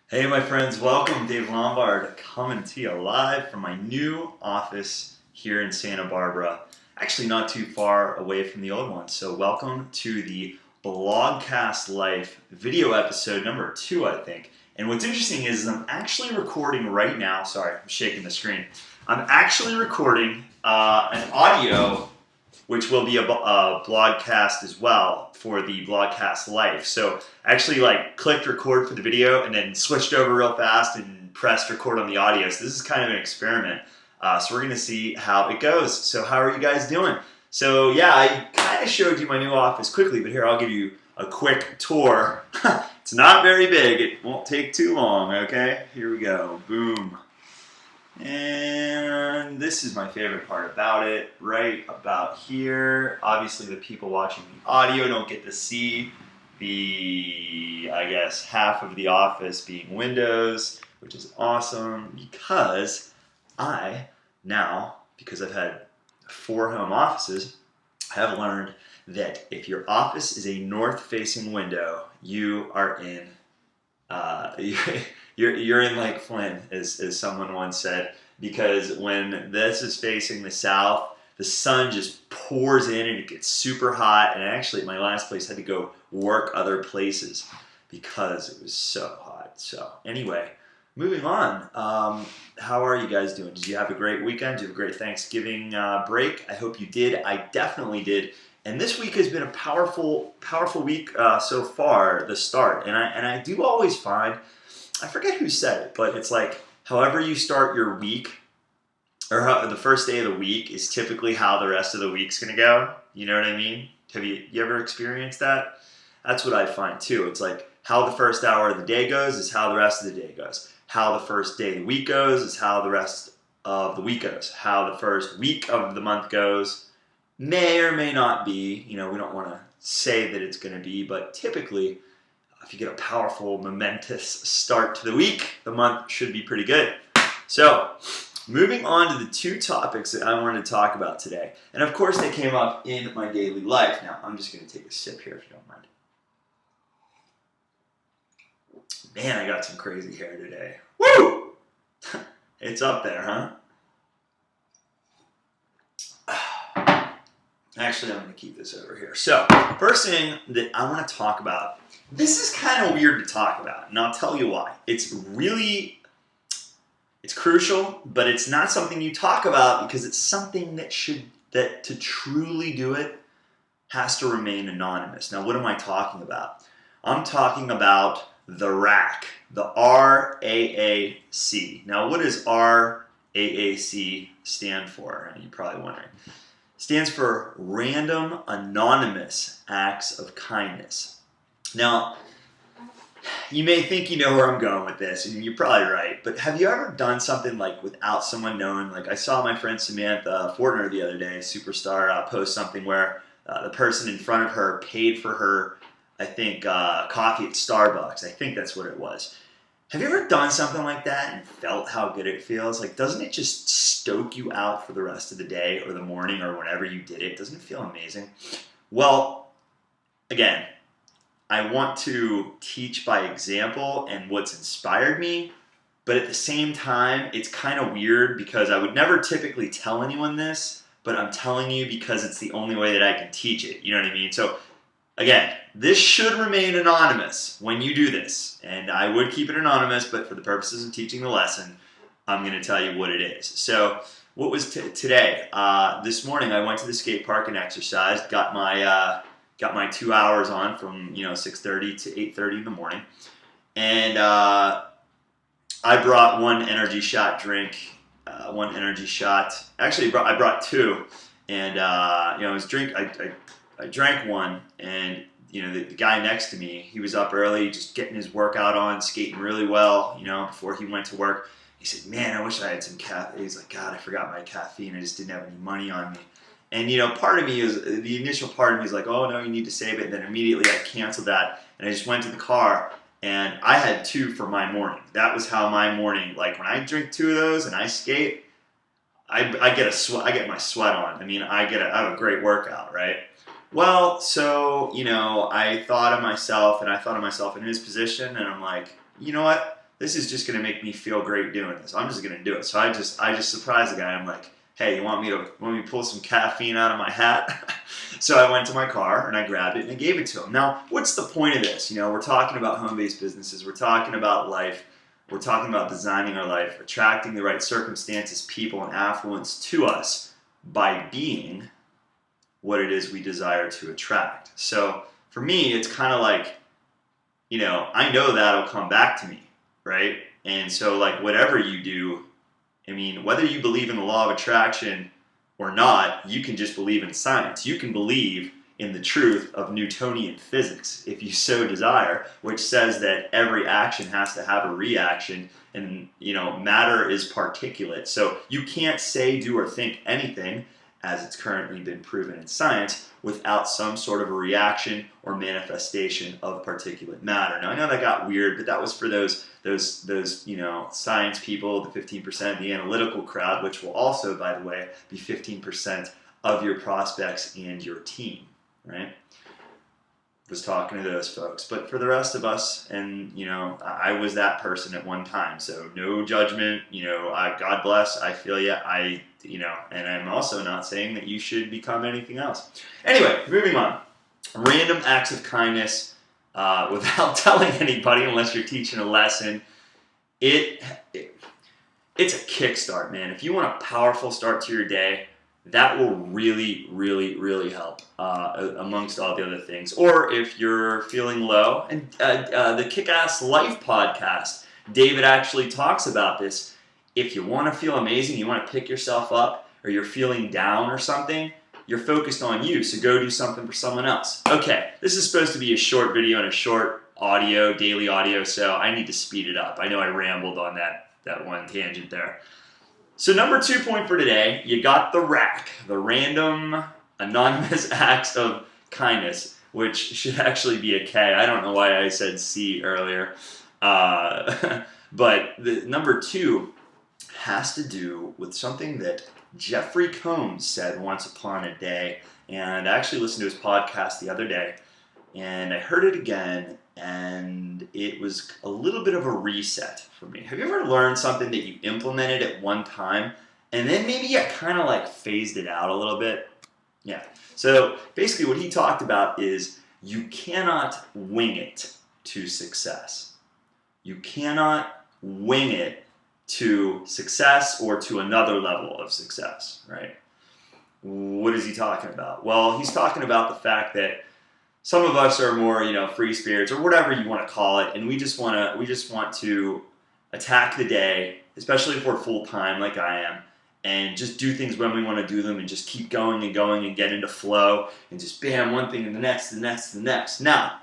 Hey my friends, welcome. Dave Lombard coming to you live from my new office here in Santa Barbara. Actually not too far away from the old one. So welcome to the BlogcastLife video episode number 2, I think. And what's interesting is I'm actually recording right now. Sorry, I'm shaking the screen. I'm actually recording an audio which will be a blogcast as well for the BlogcastLife. So I actually clicked record for the video and then switched over real fast and pressed record on the audio. So this is kind of an experiment. So we're gonna see how it goes. So how are you guys doing? So yeah, I kind of showed you my new office quickly, but here I'll give you a quick tour. It's not very big, it won't take too long, okay? Here we go, boom. And this is my favorite part about it, right about here. Obviously the people watching the audio don't get to see the, I guess, half of the office being windows, which is awesome because because I've had 4 home offices, have learned that if your office is a north-facing window, you are in you're in like Flynn, as someone once said, because when this is facing the south, the sun just pours in and it gets super hot. And actually, at my last place, I had to go work other places because it was so hot. So anyway, moving on. How are you guys doing? Did you have a great weekend? Did you have a great Thanksgiving break? I hope you did. I definitely did. And this week has been a powerful week so far, the start. And I do always find, I forget who said it, but it's like, however you start your week, or how the first day of the week is typically how the rest of the week's gonna go. You know what I mean? Have you ever experienced that? That's what I find too. It's like how the first hour of the day goes is how the rest of the day goes. How the first day of the week goes is how the rest of the week goes. How the first week of the month goes may or may not be, we don't want to say that it's going to be, but typically, if you get a powerful, momentous start to the week, the month should be pretty good. So, moving on to the 2 topics that I wanted to talk about today. And of course, they came up in my daily life. Now, I'm just going to take a sip here if you don't mind. Man, I got some crazy hair today. Woo! It's up there, huh? Actually, I'm going to keep this over here. So, first thing that I want to talk about, this is kind of weird to talk about, and I'll tell you why. It's crucial, but it's not something you talk about because it's something that to truly do it has to remain anonymous. Now, what am I talking about? I'm talking about the R.A.A.K, the R.A.A.C. Now, what does R.A.A.C stand for? You're probably wondering. Stands for Random Anonymous Acts of Kindness. Now, you may think you know where I'm going with this, and you're probably right, but have you ever done something like without someone knowing? Like I saw my friend Samantha Fortner the other day, superstar, post something where the person in front of her paid for her, I think, coffee at Starbucks. I think that's what it was. Have you ever done something like that and felt how good it feels? Like, doesn't it just stoke you out for the rest of the day or the morning or whenever you did it? Doesn't it feel amazing? Well, again, I want to teach by example and what's inspired me, but at the same time, it's kind of weird because I would never typically tell anyone this, but I'm telling you because it's the only way that I can teach it. You know what I mean? So, again, this should remain anonymous when you do this, and I would keep it anonymous, but for the purposes of teaching the lesson, I'm going to tell you what it is. So, what was today? This morning, I went to the skate park and exercised. Got my 2 hours on from 6:30 to 8:30 in the morning, and I brought one energy shot drink. One energy shot. Actually, I brought 2, and I drank one, and the guy next to me, he was up early, just getting his workout on, skating really well, before he went to work. He said, "Man, I wish I had some caffeine." He's like, "God, I forgot my caffeine. I just didn't have any money on me." And part of me the initial part of me is like, "Oh no, you need to save it." And then immediately I canceled that, and I just went to the car, and I had 2 for my morning. That was how my morning, like when I drink 2 of those and I skate, I get my sweat on. I mean, I have a great workout, right? Well, so, I thought of myself in his position, and I'm like, you know what? this is just going to make me feel great doing this. I'm just going to do it. So I just surprised the guy. I'm like, hey, you want me to pull some caffeine out of my hat? So I went to my car and I grabbed it and I gave it to him. Now, what's the point of this? We're talking about home-based businesses. We're talking about life. We're talking about designing our life, attracting the right circumstances, people, and affluence to us by being what it is we desire to attract. So for me, it's kind of like, I know that'll come back to me, right? And so like whatever you do, whether you believe in the law of attraction or not, you can just believe in science. You can believe in the truth of Newtonian physics, if you so desire, which says that every action has to have a reaction, and matter is particulate. So you can't say, do, or think anything, as it's currently been proven in science, without some sort of a reaction or manifestation of particulate matter. Now I know that got weird, but that was for those science people, the 15%, the analytical crowd, which will also, by the way, be 15% of your prospects and your team, right? Was talking to those folks. But for the rest of us, and I was that person at one time, so no judgment. God bless. I feel you. And I'm also not saying that you should become anything else. Anyway, moving on. Random acts of kindness without telling anybody, unless you're teaching a lesson. It's a kickstart, man. If you want a powerful start to your day, that will really, really, really help amongst all the other things. Or if you're feeling low, and the Kick-Ass Life podcast, David actually talks about this. If you want to feel amazing, you want to pick yourself up, or you're feeling down or something, you're focused on you, so go do something for someone else. Okay, this is supposed to be a short video and a short audio, daily audio, so I need to speed it up. I know I rambled on that one tangent there. So number 2 point for today, you got the R.A.A.K, the Random Anonymous Acts of Kindness, which should actually be a K. I don't know why I said C earlier. But the number 2 has to do with something that Jeffrey Combs said once upon a day. And I actually listened to his podcast the other day, and I heard it again, and it was a little bit of a reset for me. Have you ever learned something that you implemented at one time, and then maybe you kind of like phased it out a little bit? Yeah. So basically what he talked about is you cannot wing it to success. You cannot wing it to success or to another level of success, right? What is he talking about? Well, he's talking about the fact that some of us are more, free spirits or whatever you want to call it, and we just want to attack the day, especially if we're full time like I am, and just do things when we want to do them, and just keep going and going and get into flow, and just bam, one thing and the next, the next, the next. Now,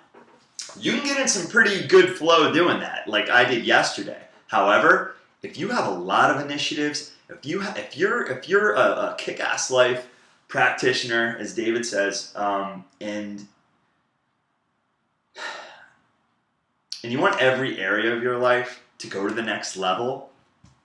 you can get in some pretty good flow doing that, like I did yesterday. However, if you have a lot of initiatives, if you're a kick-ass life practitioner, as David says, and you want every area of your life to go to the next level,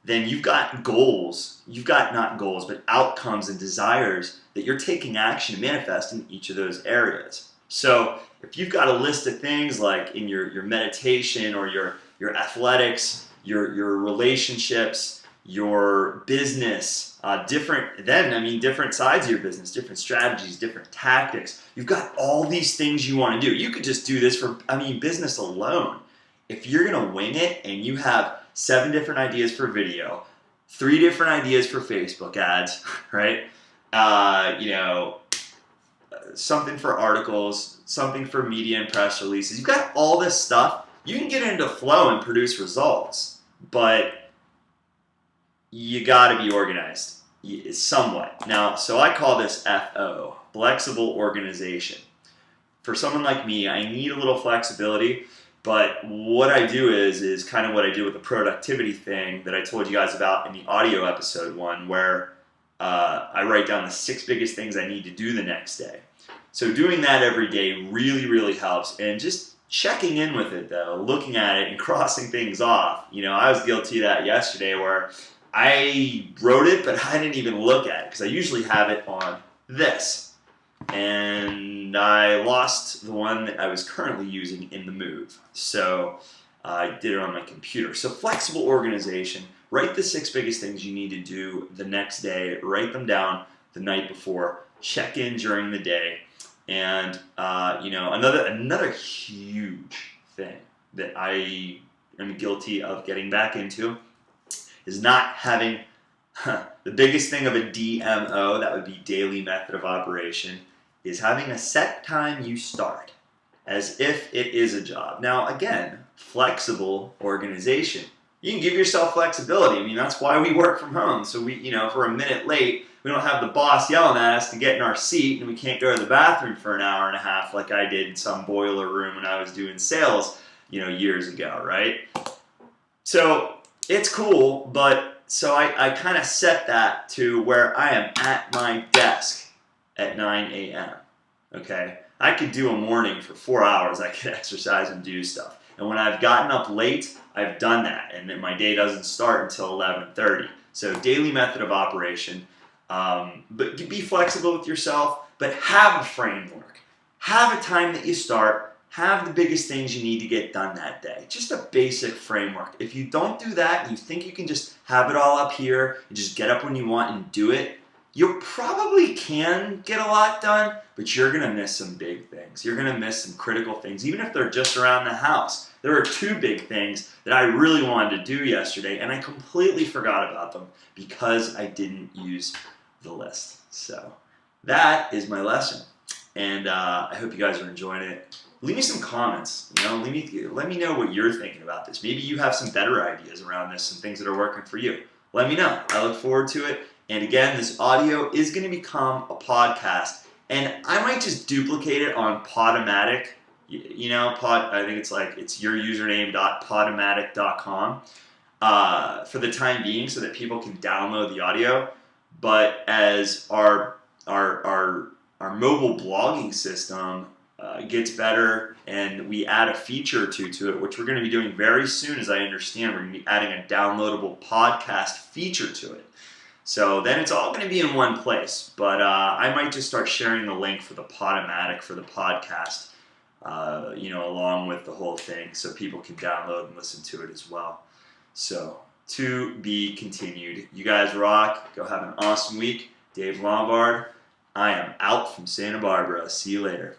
then you've got goals. You've got not goals, but outcomes and desires that you're taking action to manifest in each of those areas. So if you've got a list of things like in your meditation or your athletics, your relationships, your business, different sides of your business, different strategies, different tactics. You've got all these things you want to do. You could just do this for, business alone. If you're going to wing it and you have 7 different ideas for video, 3 different ideas for Facebook ads, right? Something for articles, something for media and press releases. You've got all this stuff. You can get into flow and produce results, but you got to be organized somewhat. Now, so I call this FO, flexible organization. For someone like me, I need a little flexibility. But what I do is kind of what I do with the productivity thing that I told you guys about in the audio episode 1, where I write down the 6 biggest things I need to do the next day. So doing that every day really, really helps. And just checking in with it, though, looking at it and crossing things off. I was guilty of that yesterday where I wrote it, but I didn't even look at it because I usually have it on this. And I lost the one that I was currently using in the move. So I did it on my computer. So flexible organization, write the 6 biggest things you need to do the next day, write them down the night before, check in during the day, and another huge thing that I am guilty of getting back into is not having the biggest thing of a D.M.O, that would be daily method of operation, is having a set time you start as if it is a job. Now, again, flexible organization. You can give yourself flexibility. I mean, that's why we work from home. So if we're a minute late, we don't have the boss yelling at us to get in our seat, and we can't go to the bathroom for an hour and a half like I did in some boiler room when I was doing sales, years ago, right? So it's cool, but so I kind of set that to where I am at my desk at 9 a.m., okay? I could do a morning for 4 hours. I could exercise and do stuff. And when I've gotten up late, I've done that, and then my day doesn't start until 11:30. So daily method of operation. But be flexible with yourself, but have a framework. Have a time that you start. Have the biggest things you need to get done that day. Just a basic framework. If you don't do that and you think you can just have it all up here and just get up when you want and do it, you probably can get a lot done, but you're going to miss some big things. You're going to miss some critical things, even if they're just around the house. There are 2 big things that I really wanted to do yesterday, and I completely forgot about them because I didn't use the list. So that is my lesson, and I hope you guys are enjoying it. Leave me some comments. Let me know what you're thinking about this. Maybe you have some better ideas around this, some things that are working for you. Let me know. I look forward to it. And again, this audio is going to become a podcast, and I might just duplicate it on Podomatic. I think it's your username.podomatic.com for the time being, so that people can download the audio. But as our mobile blogging system gets better and we add a feature to it, which we're going to be doing very soon, as I understand, we're going to be adding a downloadable podcast feature to it. So then it's all going to be in one place. But I might just start sharing the link for the Podomatic for the podcast, along with the whole thing, so people can download and listen to it as well. So to be continued. You guys rock. Go have an awesome week. Dave Lombard. I am out from Santa Barbara. See you later.